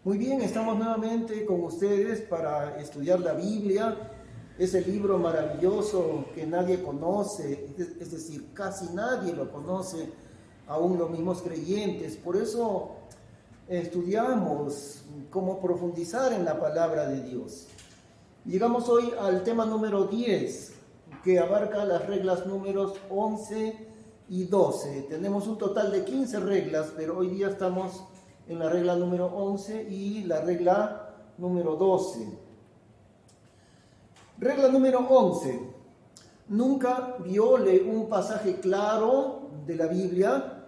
Muy bien, estamos nuevamente con ustedes para estudiar la Biblia, ese libro maravilloso que nadie conoce, es decir, casi nadie lo conoce, aún los mismos creyentes. Por eso estudiamos cómo profundizar en la palabra de Dios. Llegamos hoy al tema número 10, que abarca las reglas números 11 y 12. Tenemos un total de 15 reglas, pero hoy día estamos en la regla número 11 y la regla número 12. Regla número 11. Nunca viole un pasaje claro de la Biblia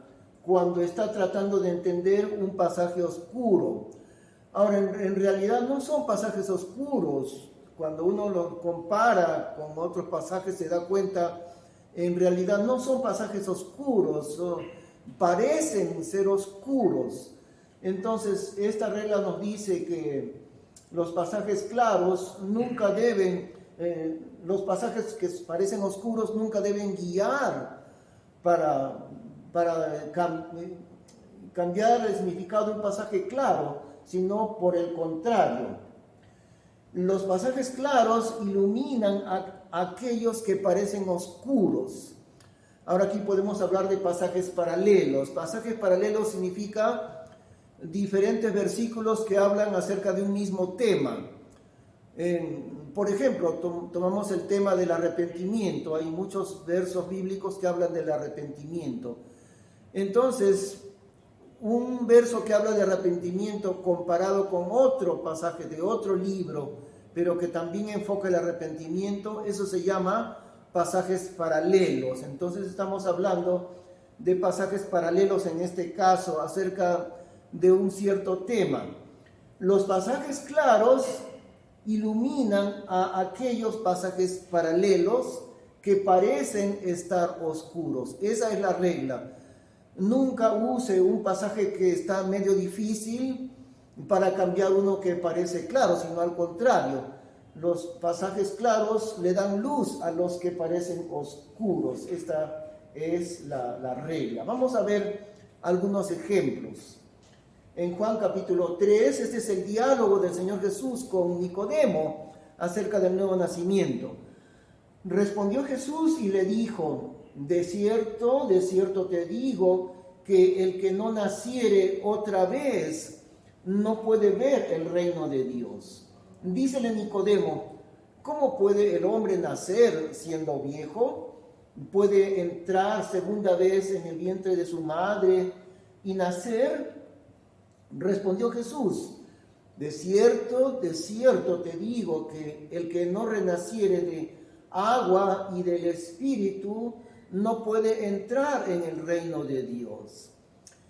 cuando está tratando de entender un pasaje oscuro. Ahora, en realidad no son pasajes oscuros. Cuando uno lo compara con otros pasajes se da cuenta, en realidad no son pasajes oscuros, parecen ser oscuros. Entonces, esta regla nos dice que los pasajes claros nunca deben, los pasajes que parecen oscuros nunca deben guiar para cambiar el significado de un pasaje claro, sino por el contrario. Los pasajes claros iluminan a aquellos que parecen oscuros. Ahora aquí podemos hablar de pasajes paralelos. Pasajes paralelos significa diferentes versículos que hablan acerca de un mismo tema. Por ejemplo, tomamos el tema del arrepentimiento. Hay muchos versos bíblicos que hablan del arrepentimiento. Entonces, un verso que habla de arrepentimiento comparado con otro pasaje de otro libro, pero que también enfoca el arrepentimiento, eso se llama pasajes paralelos. Entonces estamos hablando de pasajes paralelos en este caso acerca de un cierto tema. Los pasajes claros iluminan a aquellos pasajes paralelos que parecen estar oscuros. Esa es la regla. Nunca use un pasaje que está medio difícil para cambiar uno que parece claro, sino al contrario. Los pasajes claros le dan luz a los que parecen oscuros. Esta es la regla. Vamos a ver algunos ejemplos. En Juan capítulo 3, este es el diálogo del Señor Jesús con Nicodemo acerca del nuevo nacimiento. Respondió Jesús y le dijo: de cierto te digo que el que no naciere otra vez no puede ver el reino de Dios. Dícele Nicodemo: ¿cómo puede el hombre nacer siendo viejo? ¿Puede entrar segunda vez en el vientre de su madre y nacer? Respondió Jesús: de cierto te digo que el que no renaciere de agua y del Espíritu no puede entrar en el reino de Dios.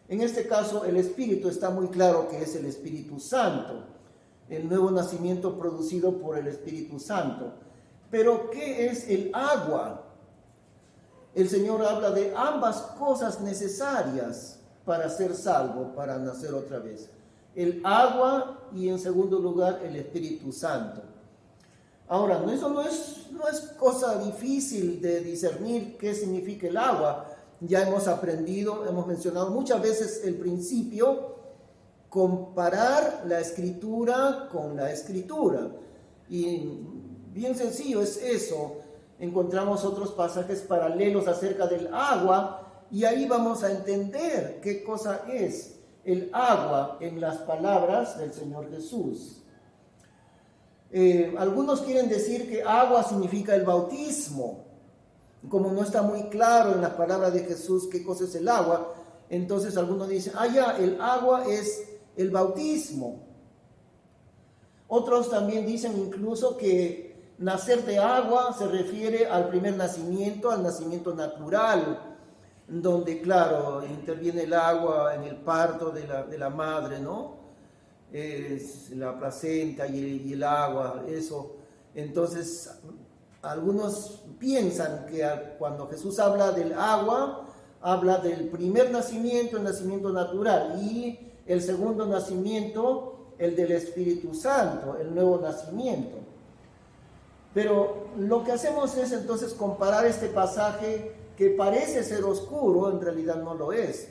En este caso, el Espíritu está muy claro que es el Espíritu Santo, el nuevo nacimiento producido por el Espíritu Santo. Pero, ¿qué es el agua? El Señor habla de ambas cosas necesarias para ser salvo, para nacer otra vez. El agua y en segundo lugar el Espíritu Santo. Ahora, eso no es cosa difícil de discernir qué significa el agua. Ya hemos aprendido, hemos mencionado muchas veces el principio, comparar la Escritura con la Escritura. Y bien sencillo es eso. Encontramos otros pasajes paralelos acerca del agua y ahí vamos a entender qué cosa es el agua en las palabras del Señor Jesús. Algunos quieren decir que agua significa el bautismo. Como no está muy claro en las palabras de Jesús qué cosa es el agua, entonces algunos dicen, el agua es el bautismo. Otros también dicen incluso que nacer de agua se refiere al primer nacimiento, al nacimiento natural, donde, claro, interviene el agua en el parto de la madre, ¿no? Es la placenta y el agua, eso. Entonces, algunos piensan que cuando Jesús habla del agua, habla del primer nacimiento, el nacimiento natural, y el segundo nacimiento, el del Espíritu Santo, el nuevo nacimiento. Pero lo que hacemos es entonces comparar este pasaje que parece ser oscuro, en realidad no lo es.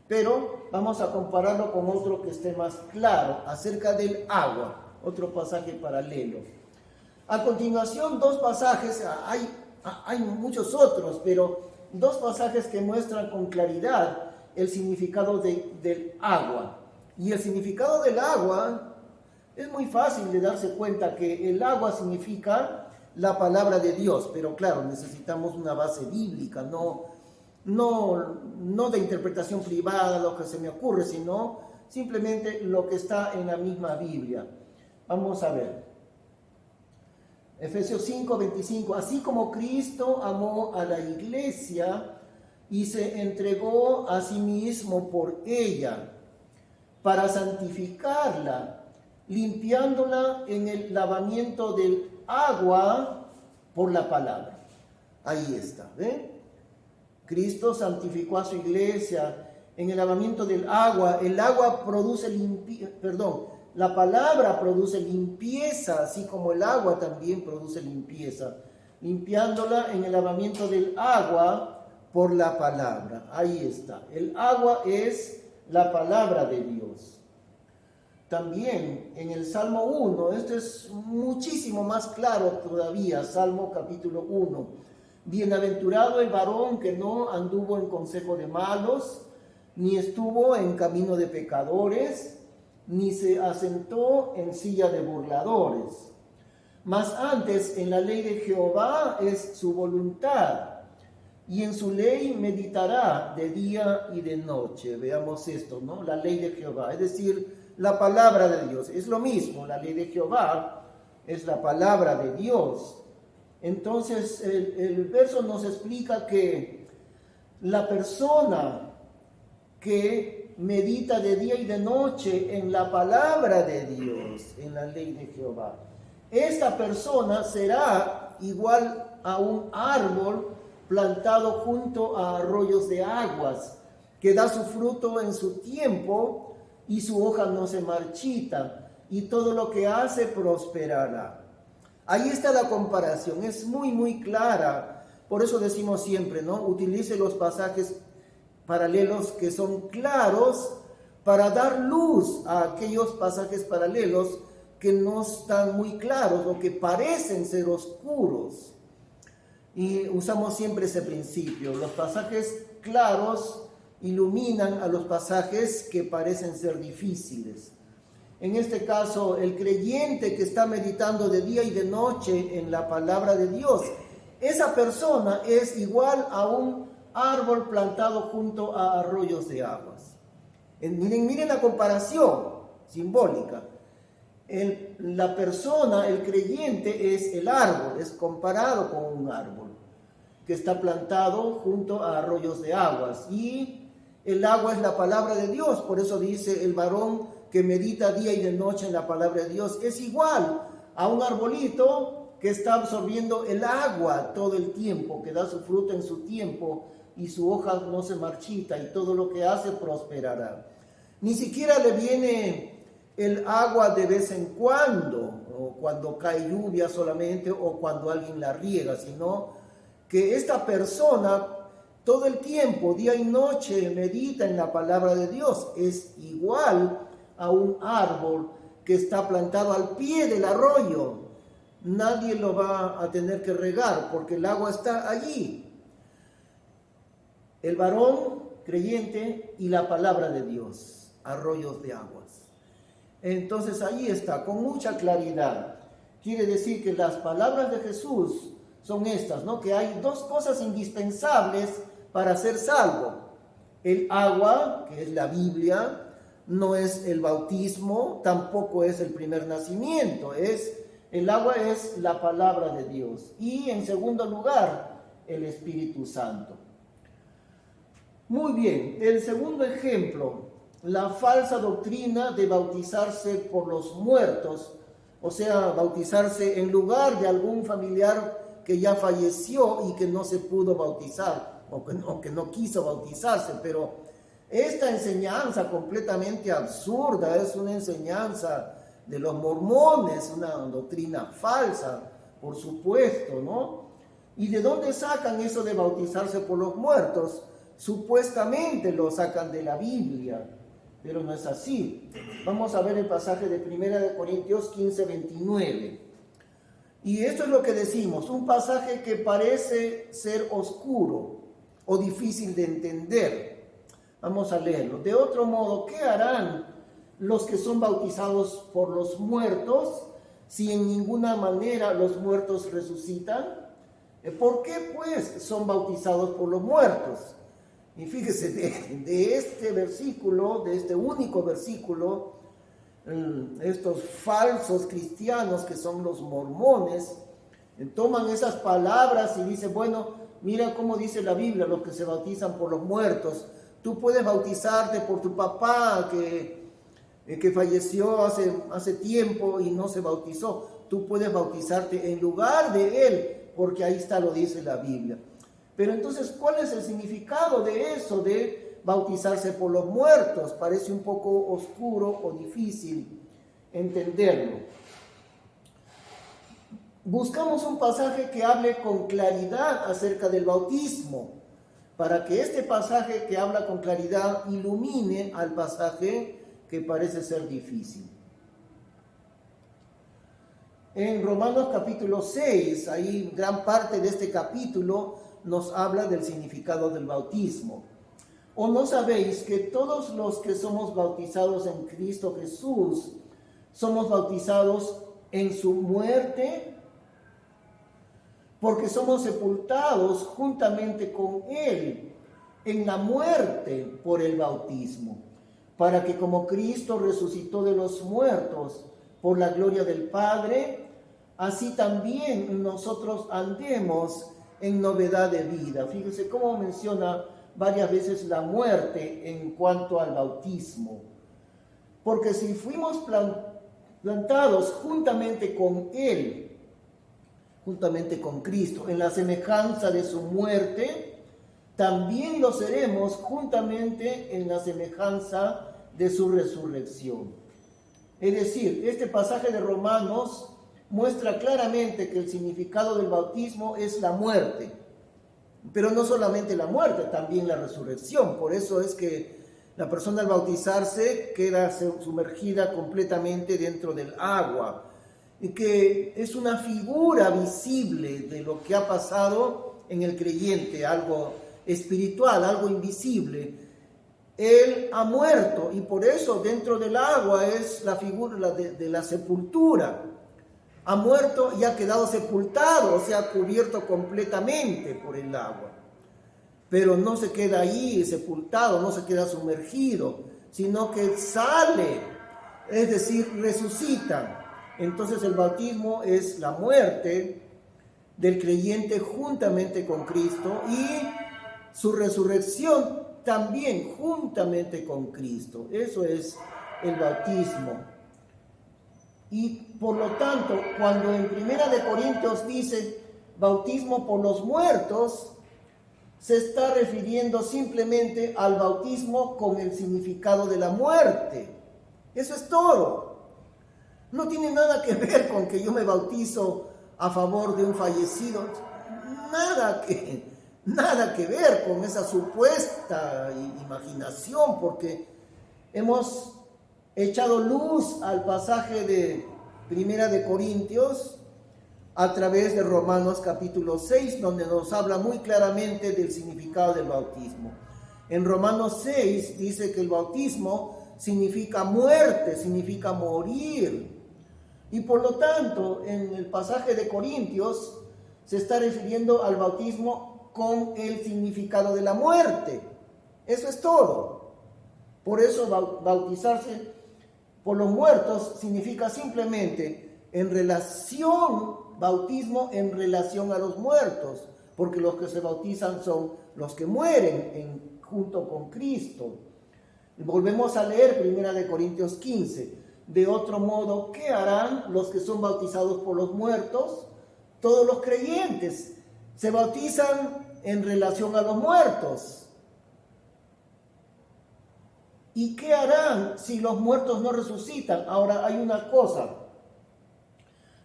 pero vamos a compararlo con otro que esté más claro, acerca del agua, otro pasaje paralelo. A continuación, dos pasajes, hay muchos otros, pero dos pasajes que muestran con claridad el significado del agua. Y el significado del agua es muy fácil de darse cuenta que el agua significa la palabra de Dios, pero claro, necesitamos una base bíblica, no de interpretación privada, lo que se me ocurre, sino simplemente lo que está en la misma Biblia. Vamos a ver. Efesios 5:25, así como Cristo amó a la iglesia y se entregó a sí mismo por ella, para santificarla, limpiándola en el lavamiento del agua por la palabra. Ahí está, ¿ven? Cristo santificó a su iglesia en el lavamiento del agua. El agua produce la palabra produce limpieza, así como el agua también produce limpieza, limpiándola en el lavamiento del agua por la palabra. Ahí está. El agua es la palabra de Dios. También en el Salmo 1, esto es muchísimo más claro todavía, Salmo capítulo 1. Bienaventurado el varón que no anduvo en consejo de malos, ni estuvo en camino de pecadores, ni se asentó en silla de burladores. Mas antes en la ley de Jehová es su voluntad, y en su ley meditará de día y de noche. Veamos esto, ¿no? La ley de Jehová, es decir, la palabra de Dios. Es lo mismo, la ley de Jehová es la palabra de Dios. Entonces el verso nos explica que la persona que medita de día y de noche en la palabra de Dios, en la ley de Jehová, esta persona será igual a un árbol plantado junto a arroyos de aguas, que da su fruto en su tiempo y su hoja no se marchita, y todo lo que hace prosperará. Ahí está la comparación, es muy clara. Por eso decimos siempre, ¿no? Utilice los pasajes paralelos que son claros para dar luz a aquellos pasajes paralelos que no están muy claros o que parecen ser oscuros. Y usamos siempre ese principio. Los pasajes claros iluminan a los pasajes que parecen ser difíciles. En este caso, el creyente que está meditando de día y de noche en la palabra de Dios, esa persona es igual a un árbol plantado junto a arroyos de aguas. Miren la comparación simbólica. La persona, el creyente, es el árbol, es comparado con un árbol que está plantado junto a arroyos de aguas. Y el agua es la palabra de Dios, por eso dice el varón que medita día y de noche en la palabra de Dios, es igual a un arbolito que está absorbiendo el agua todo el tiempo, que da su fruto en su tiempo y su hoja no se marchita y todo lo que hace prosperará. Ni siquiera le viene el agua de vez en cuando, o cuando cae lluvia solamente, o cuando alguien la riega, sino que esta persona todo el tiempo, día y noche, medita en la palabra de Dios. Es igual a un árbol que está plantado al pie del arroyo. Nadie lo va a tener que regar porque el agua está allí. El varón creyente y la palabra de Dios, arroyos de aguas. Entonces ahí está, con mucha claridad. Quiere decir que las palabras de Jesús son estas, ¿no? Que hay dos cosas indispensables para ser salvo. El agua, que es la Biblia, no es el bautismo, tampoco es el primer nacimiento, el agua es la palabra de Dios. Y en segundo lugar, el Espíritu Santo. Muy bien, el segundo ejemplo, la falsa doctrina de bautizarse por los muertos, o sea, bautizarse en lugar de algún familiar que ya falleció y que no se pudo bautizar, o que no quiso bautizarse, pero esta enseñanza completamente absurda es una enseñanza de los mormones, una doctrina falsa, por supuesto, ¿no? ¿Y de dónde sacan eso de bautizarse por los muertos? supuestamente lo sacan de la Biblia, pero no es así. Vamos a ver el pasaje de 1 Corintios 15, 29. Y esto es lo que decimos, un pasaje que parece ser oscuro o difícil de entender. Vamos a leerlo. De otro modo, ¿qué harán los que son bautizados por los muertos si en ninguna manera los muertos resucitan? ¿Por qué pues son bautizados por los muertos? Y fíjese, de este versículo, de este único versículo, estos falsos cristianos que son los mormones, toman esas palabras y dicen, bueno, mira cómo dice la Biblia, los que se bautizan por los muertos. Tú puedes bautizarte por tu papá que falleció hace tiempo y no se bautizó. Tú puedes bautizarte en lugar de él, porque ahí está, lo dice la Biblia. Pero entonces, ¿cuál es el significado de eso, de bautizarse por los muertos? Parece un poco oscuro o difícil entenderlo. Buscamos un pasaje que hable con claridad acerca del bautismo, para que este pasaje que habla con claridad ilumine al pasaje que parece ser difícil. En Romanos capítulo 6, ahí gran parte de este capítulo nos habla del significado del bautismo. ¿O no sabéis que todos los que somos bautizados en Cristo Jesús somos bautizados en su muerte? Porque somos sepultados juntamente con Él en la muerte por el bautismo, para que como Cristo resucitó de los muertos por la gloria del Padre, así también nosotros andemos en novedad de vida. Fíjense cómo menciona varias veces la muerte en cuanto al bautismo. Porque si fuimos plantados juntamente con Él, juntamente con Cristo, en la semejanza de su muerte, también lo seremos juntamente en la semejanza de su resurrección. Es decir, este pasaje de Romanos muestra claramente que el significado del bautismo es la muerte, pero no solamente la muerte, también la resurrección. Por eso es que la persona al bautizarse queda sumergida completamente dentro del agua, y que es una figura visible de lo que ha pasado en el creyente, algo espiritual, algo invisible. Él ha muerto y por eso dentro del agua es la figura de la sepultura. Ha muerto y ha quedado sepultado, o sea, cubierto completamente por el agua. Pero no se queda ahí sepultado, no se queda sumergido, sino que sale, es decir, resucita. Entonces el bautismo es la muerte del creyente juntamente con Cristo y su resurrección también juntamente con Cristo. Eso es el bautismo. Y por lo tanto, cuando en 1 Corintios dice bautismo por los muertos, se está refiriendo simplemente al bautismo con el significado de la muerte. Eso es todo. No tiene nada que ver con que yo me bautizo a favor de un fallecido. Nada que ver con esa supuesta imaginación, porque hemos echado luz al pasaje de 1 Corintios a través de Romanos capítulo 6, donde nos habla muy claramente del significado del bautismo. En Romanos 6 dice que el bautismo significa muerte, significa morir. Y por lo tanto, en el pasaje de Corintios se está refiriendo al bautismo con el significado de la muerte. Eso es todo. Por eso bautizarse por los muertos significa simplemente bautismo en relación a los muertos, porque los que se bautizan son los que mueren junto con Cristo. Volvemos a leer 1 Corintios 15. De otro modo, ¿qué harán los que son bautizados por los muertos? Todos los creyentes se bautizan en relación a los muertos. ¿Y qué harán si los muertos no resucitan? Ahora hay una cosa.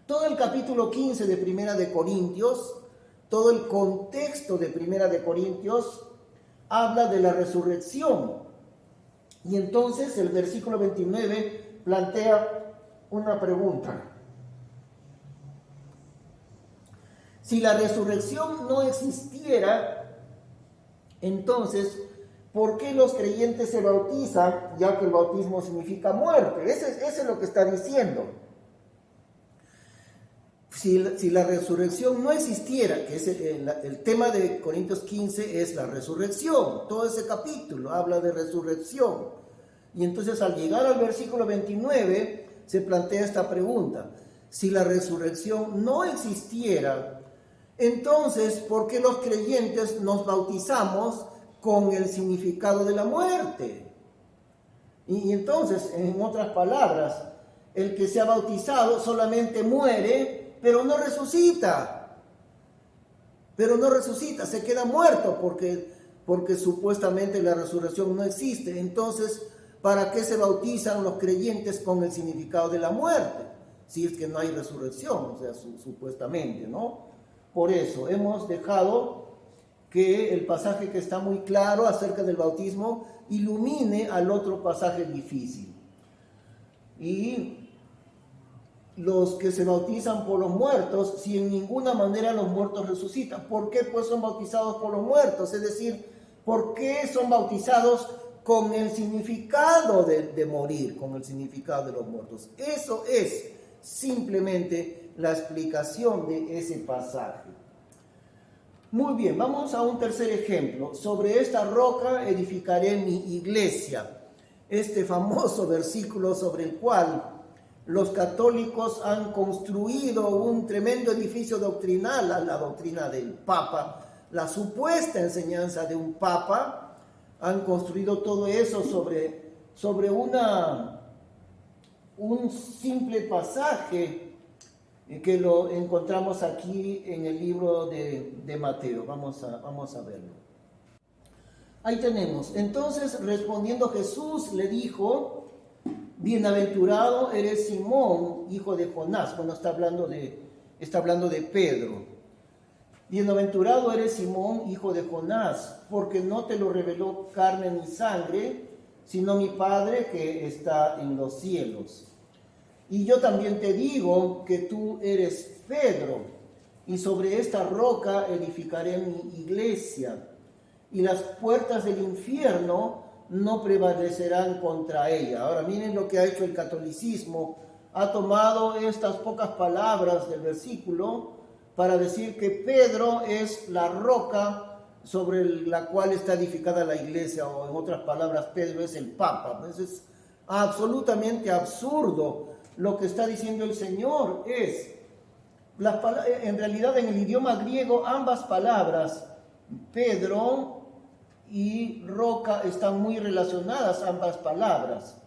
Todo el capítulo 15 de 1 Corintios, todo el contexto de 1 Corintios, habla de la resurrección. Y entonces el versículo 29 plantea una pregunta. Si la resurrección no existiera, entonces, ¿por qué los creyentes se bautizan? Ya que el bautismo significa muerte. Eso es lo que está diciendo. Si la resurrección no existiera, que es el tema de Corintios 15 es la resurrección, todo ese capítulo habla de resurrección. Y entonces al llegar al versículo 29 se plantea esta pregunta: si la resurrección no existiera, entonces ¿por qué los creyentes nos bautizamos con el significado de la muerte? Y entonces, en otras palabras, el que se ha bautizado solamente muere, pero no resucita. Se queda muerto porque supuestamente la resurrección no existe. Entonces, ¿para qué se bautizan los creyentes con el significado de la muerte? Si es que no hay resurrección, o sea, supuestamente, ¿no? Por eso hemos dejado que el pasaje que está muy claro acerca del bautismo ilumine al otro pasaje difícil. Y los que se bautizan por los muertos, si en ninguna manera los muertos resucitan, ¿por qué pues son bautizados por los muertos? Es decir, ¿por qué son bautizados con el significado de morir, con el significado de los muertos? Eso es simplemente la explicación de ese pasaje. Muy bien, vamos a un tercer ejemplo. Sobre esta roca edificaré mi iglesia. Este famoso versículo sobre el cual los católicos han construido un tremendo edificio doctrinal a la doctrina del Papa, la supuesta enseñanza de un Papa. Han construido todo eso sobre un simple pasaje que lo encontramos aquí en el libro de Mateo. Vamos a verlo. Ahí tenemos. Entonces, respondiendo Jesús, le dijo: bienaventurado eres Simón, hijo de Jonás. Bueno, está hablando de Pedro. Bienaventurado eres Simón, hijo de Jonás, porque no te lo reveló carne ni sangre, sino mi Padre que está en los cielos. Y yo también te digo que tú eres Pedro, y sobre esta roca edificaré mi iglesia, y las puertas del infierno no prevalecerán contra ella. Ahora miren lo que ha hecho el catolicismo. Ha tomado estas pocas palabras del versículo para decir que Pedro es la roca sobre la cual está edificada la iglesia, o en otras palabras, Pedro es el Papa. Entonces es absolutamente absurdo. Lo que está diciendo el Señor es, en realidad en el idioma griego ambas palabras, Pedro y roca, están muy relacionadas, ambas palabras.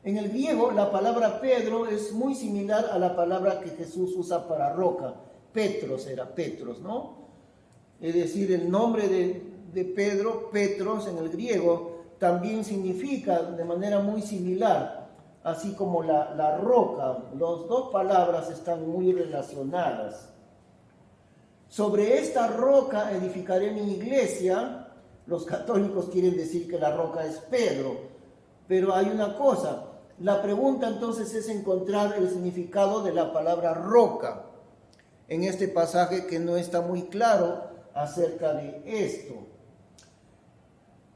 En el griego la palabra Pedro es muy similar a la palabra que Jesús usa para roca. Petros era Petros, ¿no? Es decir, el nombre de Pedro, Petros en el griego, también significa de manera muy similar, así como la roca. Las dos palabras están muy relacionadas. Sobre esta roca edificaré mi iglesia. Los católicos quieren decir que la roca es Pedro, pero hay una cosa. La pregunta entonces es encontrar el significado de la palabra roca en este pasaje, que no está muy claro acerca de esto.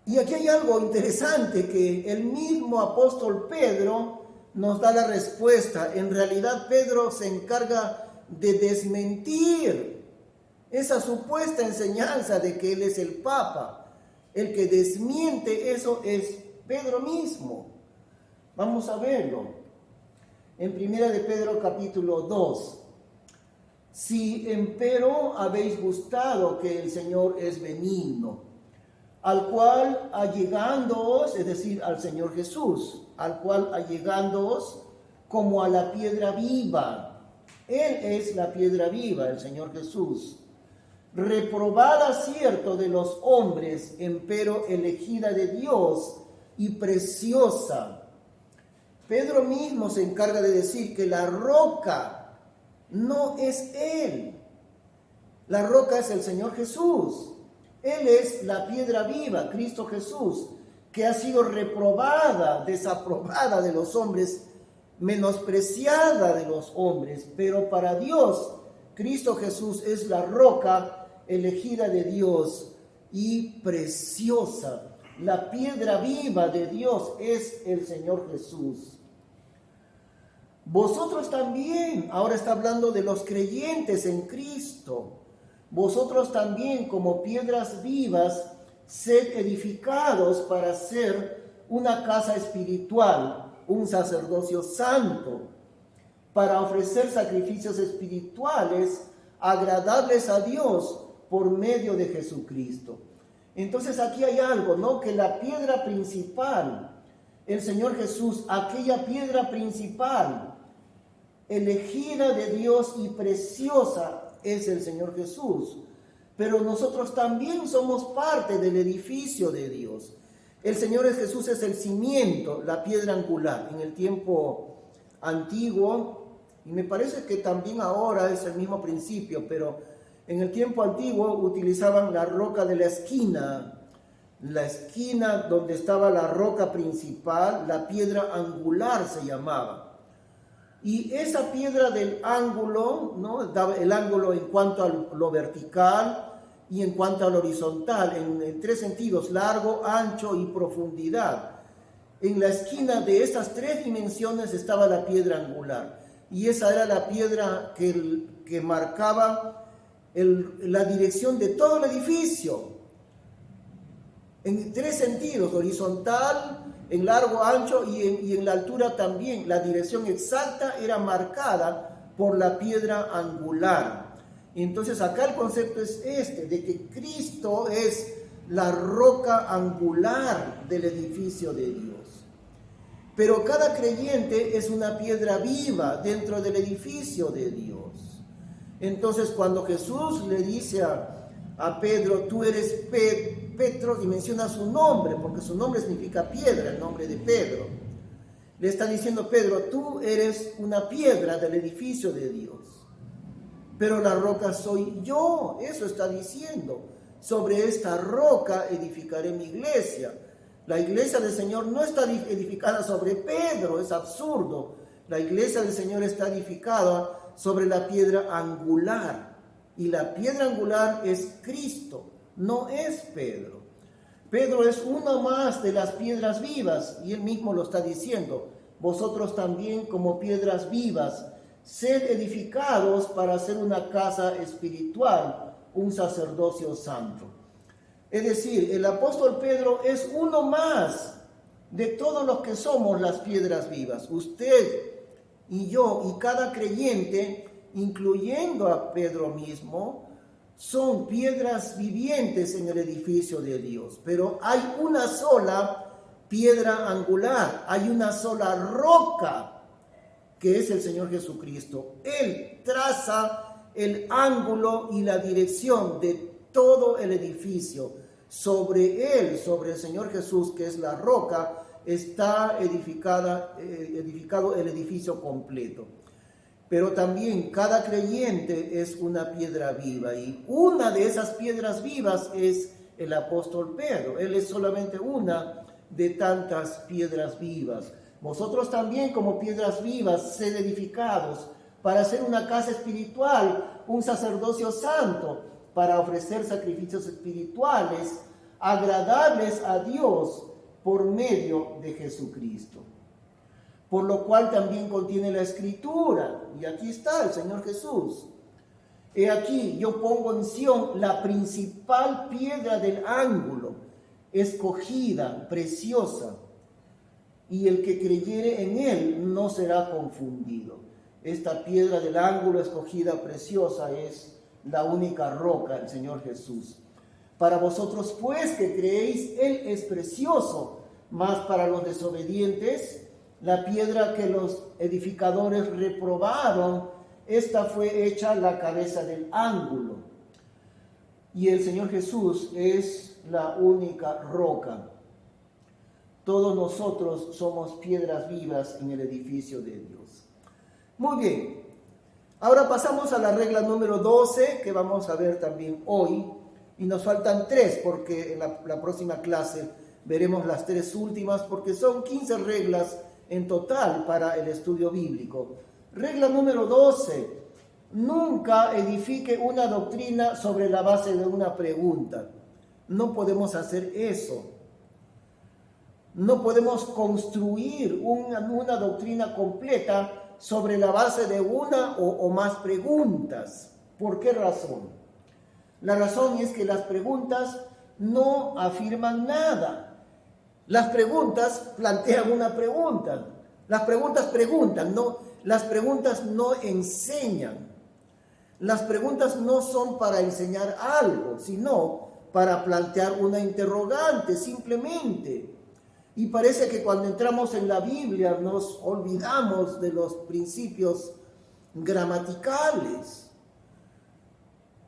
Y aquí hay algo interesante, que el mismo apóstol Pedro nos da la respuesta. En realidad Pedro se encarga de desmentir esa supuesta enseñanza de que él es el Papa. El que desmiente eso es Pedro mismo. Vamos a verlo. En 1 de Pedro capítulo 2. Si empero habéis gustado que el Señor es benigno, al cual allegándoos, es decir, al Señor Jesús, al cual allegándoos como a la piedra viva. Él es la piedra viva, el Señor Jesús. Reprobada cierto de los hombres, empero elegida de Dios y preciosa. Pedro mismo se encarga de decir que la roca no es Él. La roca es el Señor Jesús. Él es la piedra viva, Cristo Jesús, que ha sido reprobada, desaprobada de los hombres, menospreciada de los hombres, pero para Dios, Cristo Jesús es la roca elegida de Dios y preciosa. La piedra viva de Dios es el Señor Jesús. Vosotros también, ahora está hablando de los creyentes en Cristo, vosotros también como piedras vivas, sed edificados para ser una casa espiritual, un sacerdocio santo, para ofrecer sacrificios espirituales agradables a Dios por medio de Jesucristo. Entonces aquí hay algo, ¿no? Que la piedra principal, el Señor Jesús, aquella piedra principal, elegida de Dios y preciosa, es el Señor Jesús. Pero nosotros también somos parte del edificio de Dios. El Señor Jesús es el cimiento, la piedra angular. En el tiempo antiguo, y me parece que también ahora es el mismo principio, pero en el tiempo antiguo utilizaban la roca de la esquina donde estaba la roca principal, la piedra angular se llamaba. Y esa piedra del ángulo, ¿no? Daba el ángulo en cuanto a lo vertical y en cuanto al horizontal, en tres sentidos, largo, ancho y profundidad. En la esquina de estas tres dimensiones estaba la piedra angular. Y esa era la piedra que marcaba la dirección de todo el edificio. En tres sentidos, horizontal, en largo, ancho y en la altura también. La dirección exacta era marcada por la piedra angular. Entonces acá el concepto es de que Cristo es la roca angular del edificio de Dios. Pero cada creyente es una piedra viva dentro del edificio de Dios. Entonces cuando Jesús le dice a Pedro, tú eres Petro, y menciona su nombre, porque su nombre significa piedra, el nombre de Pedro. Le está diciendo, Pedro, tú eres una piedra del edificio de Dios. Pero la roca soy yo, eso está diciendo. Sobre esta roca edificaré mi iglesia. La iglesia del Señor no está edificada sobre Pedro, es absurdo. La iglesia del Señor está edificada sobre la piedra angular. Y la piedra angular es Cristo, no es Pedro. Pedro es uno más de las piedras vivas, y él mismo lo está diciendo. Vosotros también como piedras vivas, sed edificados para hacer una casa espiritual, un sacerdocio santo. Es decir, el apóstol Pedro es uno más de todos los que somos las piedras vivas. Usted y yo y cada creyente, incluyendo a Pedro mismo, son piedras vivientes en el edificio de Dios. Pero hay una sola piedra angular, hay una sola roca, que es el Señor Jesucristo. Él traza el ángulo y la dirección de todo el edificio. Sobre él, sobre el Señor Jesús, que es la roca, está edificado el edificio completo. Pero también cada creyente es una piedra viva, y una de esas piedras vivas es el apóstol Pedro. Él es solamente una de tantas piedras vivas. Vosotros también como piedras vivas, sed edificados para hacer una casa espiritual, un sacerdocio santo, para ofrecer sacrificios espirituales agradables a Dios por medio de Jesucristo. Por lo cual también contiene la Escritura, y aquí está el Señor Jesús. He aquí, yo pongo en Sión la principal piedra del ángulo, escogida, preciosa, y el que creyere en él no será confundido. Esta piedra del ángulo escogida, preciosa, es la única roca, el Señor Jesús. Para vosotros pues que creéis, él es precioso, mas para los desobedientes, la piedra que los edificadores reprobaron, esta fue hecha la cabeza del ángulo. Y el Señor Jesús es la única roca. Todos nosotros somos piedras vivas en el edificio de Dios. Muy bien. Ahora pasamos a la regla número 12, que vamos a ver también hoy. Y nos faltan 3 porque en la próxima clase veremos las 3 últimas, porque son 15 reglas en total para el estudio bíblico. Regla número 12. Nunca edifique una doctrina sobre la base de una pregunta. No podemos hacer eso. No podemos construir una doctrina completa sobre la base de una o más preguntas. ¿Por qué razón? La razón es que las preguntas no afirman nada. Las preguntas plantean una pregunta. Las preguntas preguntan, no, las preguntas no enseñan. Las preguntas no son para enseñar algo, sino para plantear una interrogante, simplemente. Y parece que cuando entramos en la Biblia nos olvidamos de los principios gramaticales.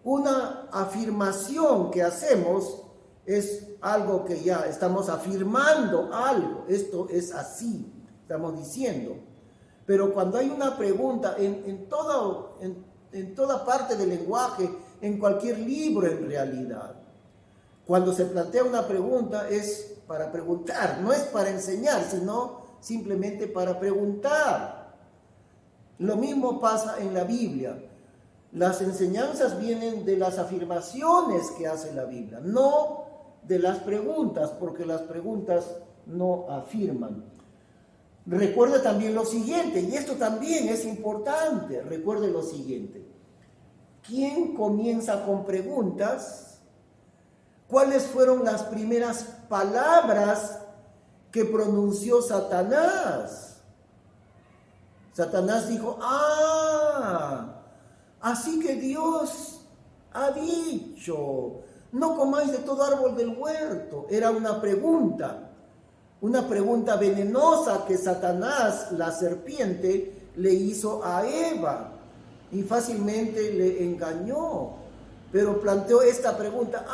Una afirmación que hacemos es algo que ya estamos afirmando algo. Esto es así, estamos diciendo. Pero cuando hay una pregunta en toda parte del lenguaje, en cualquier libro en realidad, cuando se plantea una pregunta es para preguntar, no es para enseñar, sino simplemente para preguntar. Lo mismo pasa en la Biblia. Las enseñanzas vienen de las afirmaciones que hace la Biblia, no de las preguntas, porque las preguntas no afirman. Recuerde también lo siguiente, y esto también es importante, recuerde lo siguiente. ¿Quién comienza con preguntas? ¿Cuáles fueron las primeras palabras que pronunció Satanás? Satanás dijo, así que Dios ha dicho, no comáis de todo árbol del huerto. Era una pregunta venenosa que Satanás, la serpiente, le hizo a Eva y fácilmente le engañó. Pero planteó esta pregunta,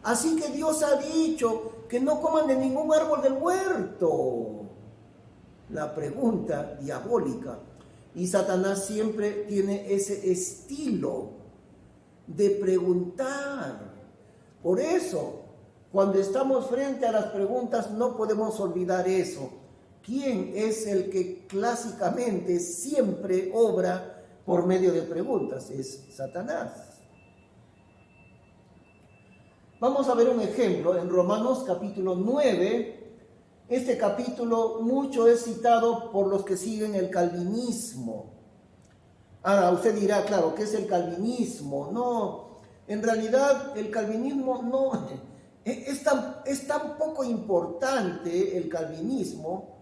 así que Dios ha dicho que no coman de ningún árbol del huerto. La pregunta diabólica. Y Satanás siempre tiene ese estilo de preguntar. Por eso, cuando estamos frente a las preguntas, no podemos olvidar eso. ¿Quién es el que clásicamente siempre obra por medio de preguntas? Es Satanás. Vamos a ver un ejemplo en Romanos capítulo 9. Este capítulo mucho es citado por los que siguen el calvinismo. Ahora, usted dirá, claro, ¿qué es el calvinismo? No, en realidad el calvinismo no es tan poco importante el calvinismo,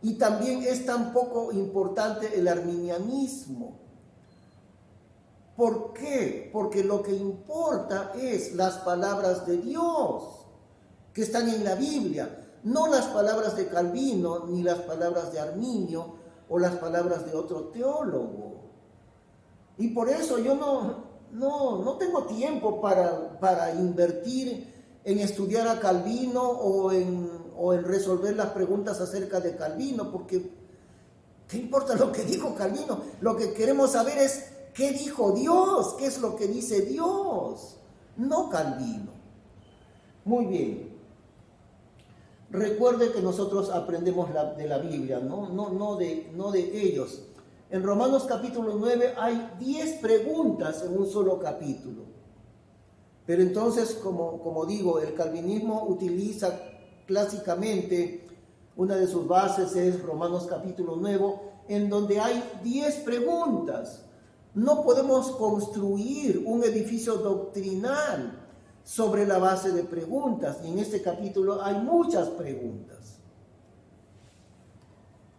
y también es tan poco importante el arminianismo. ¿Por qué? Porque lo que importa es las palabras de Dios que están en la Biblia. No las palabras de Calvino, ni las palabras de Arminio, o las palabras de otro teólogo. Y por eso yo no tengo tiempo para invertir en estudiar a Calvino o en resolver las preguntas acerca de Calvino, porque ¿qué importa lo que dijo Calvino? Lo que queremos saber es qué dijo Dios, qué es lo que dice Dios, no Calvino. Muy bien. Recuerde que nosotros aprendemos de la Biblia, no de ellos. En Romanos capítulo 9 hay 10 preguntas en un solo capítulo. Pero entonces, como digo, el calvinismo utiliza clásicamente, una de sus bases es Romanos capítulo 9, en donde hay 10 preguntas. No podemos construir un edificio doctrinal sobre la base de preguntas, y en este capítulo hay muchas preguntas.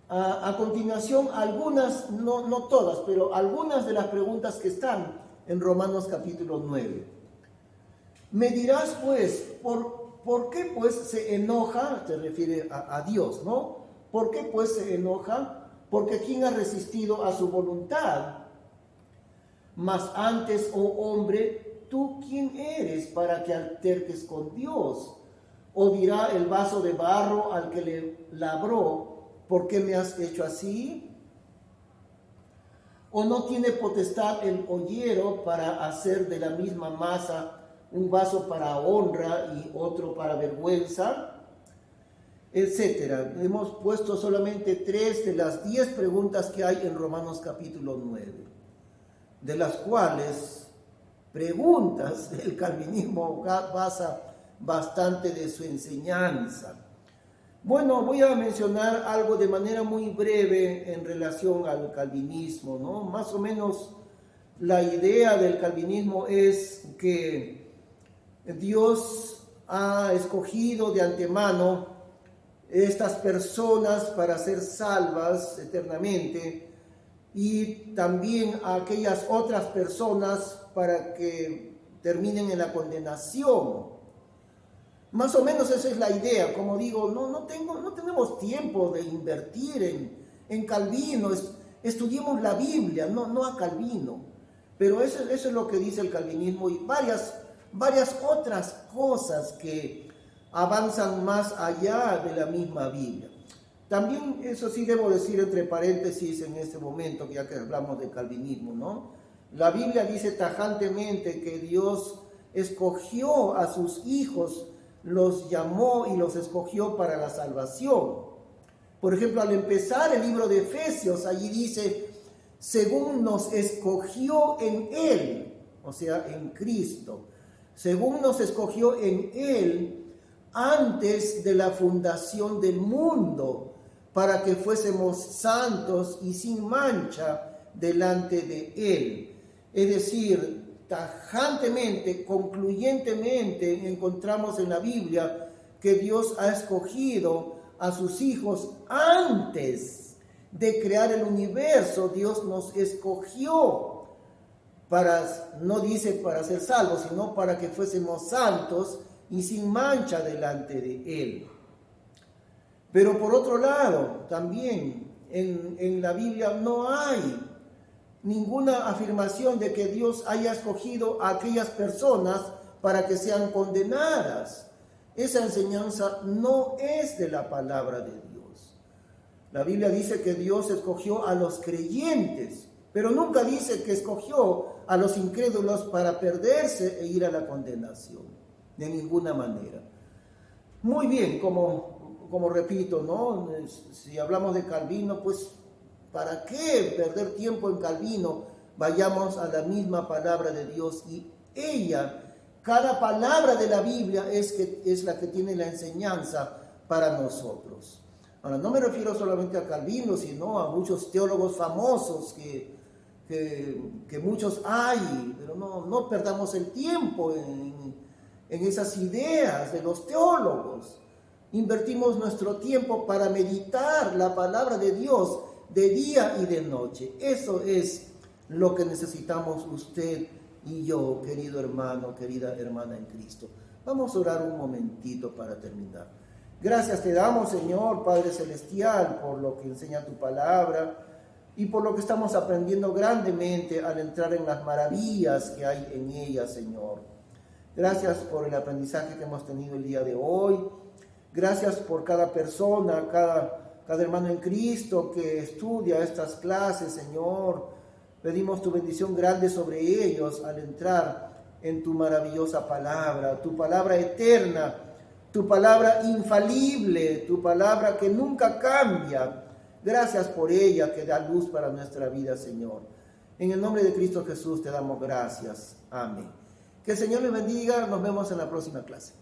A continuación, algunas, no todas, pero algunas de las preguntas que están en Romanos capítulo 9. Me dirás pues, ¿por qué pues se enoja? Se refiere a Dios, ¿no? ¿Por qué pues se enoja? Porque ¿quién ha resistido a su voluntad? Mas antes, oh hombre, ¿tú quién eres para que alterques con Dios? O dirá el vaso de barro al que le labró, ¿por qué me has hecho así? ¿O no tiene potestad el ollero para hacer de la misma masa un vaso para honra y otro para vergüenza? Etcétera. Hemos puesto solamente 3 de las 10 preguntas que hay en Romanos capítulo 9, de las cuales preguntas el calvinismo basa bastante de su enseñanza. Bueno, voy a mencionar algo de manera muy breve en relación al calvinismo, ¿no? Más o menos la idea del calvinismo es que Dios ha escogido de antemano estas personas para ser salvas eternamente y también a aquellas otras personas para que terminen en la condenación. Más o menos esa es la idea. Como digo, no tenemos tiempo de invertir en Calvino. Estudiemos la Biblia, no a Calvino. Pero eso es lo que dice el calvinismo y varias otras cosas que avanzan más allá de la misma Biblia. También, eso sí debo decir entre paréntesis en este momento, ya que hablamos del calvinismo, ¿no? La Biblia dice tajantemente que Dios escogió a sus hijos, los llamó y los escogió para la salvación. Por ejemplo, al empezar el libro de Efesios, allí dice, según nos escogió en Él, o sea, en Cristo, según nos escogió en Él antes de la fundación del mundo, para que fuésemos santos y sin mancha delante de Él. Es decir, tajantemente, concluyentemente, encontramos en la Biblia que Dios ha escogido a sus hijos antes de crear el universo. Dios nos escogió para, no dice para ser salvos, sino para que fuésemos santos y sin mancha delante de Él. Pero por otro lado, también en la Biblia no hay ninguna afirmación de que Dios haya escogido a aquellas personas para que sean condenadas. Esa enseñanza no es de la palabra de Dios. La Biblia dice que Dios escogió a los creyentes, pero nunca dice que escogió a los incrédulos para perderse e ir a la condenación, de ninguna manera. Muy bien, como repito, ¿no? Si hablamos de Calvino, pues ¿para qué perder tiempo en Calvino? Vayamos a la misma palabra de Dios y cada palabra de la Biblia es la que tiene la enseñanza para nosotros. Ahora, no me refiero solamente a Calvino, sino a muchos teólogos famosos que muchos hay, pero no perdamos el tiempo en esas ideas de los teólogos. Invertimos nuestro tiempo para meditar la palabra de Dios de día y de noche. Eso es lo que necesitamos usted y yo, querido hermano, querida hermana en Cristo. Vamos a orar un momentito para terminar. Gracias te damos, Señor, Padre Celestial, por lo que enseña tu palabra y por lo que estamos aprendiendo grandemente al entrar en las maravillas que hay en ella, Señor. Gracias por el aprendizaje que hemos tenido el día de hoy. Gracias por cada persona, cada hermano en Cristo que estudia estas clases, Señor. Pedimos tu bendición grande sobre ellos al entrar en tu maravillosa palabra, tu palabra eterna, tu palabra infalible, tu palabra que nunca cambia. Gracias por ella que da luz para nuestra vida, Señor. En el nombre de Cristo Jesús te damos gracias. Amén. Que el Señor les bendiga. Nos vemos en la próxima clase.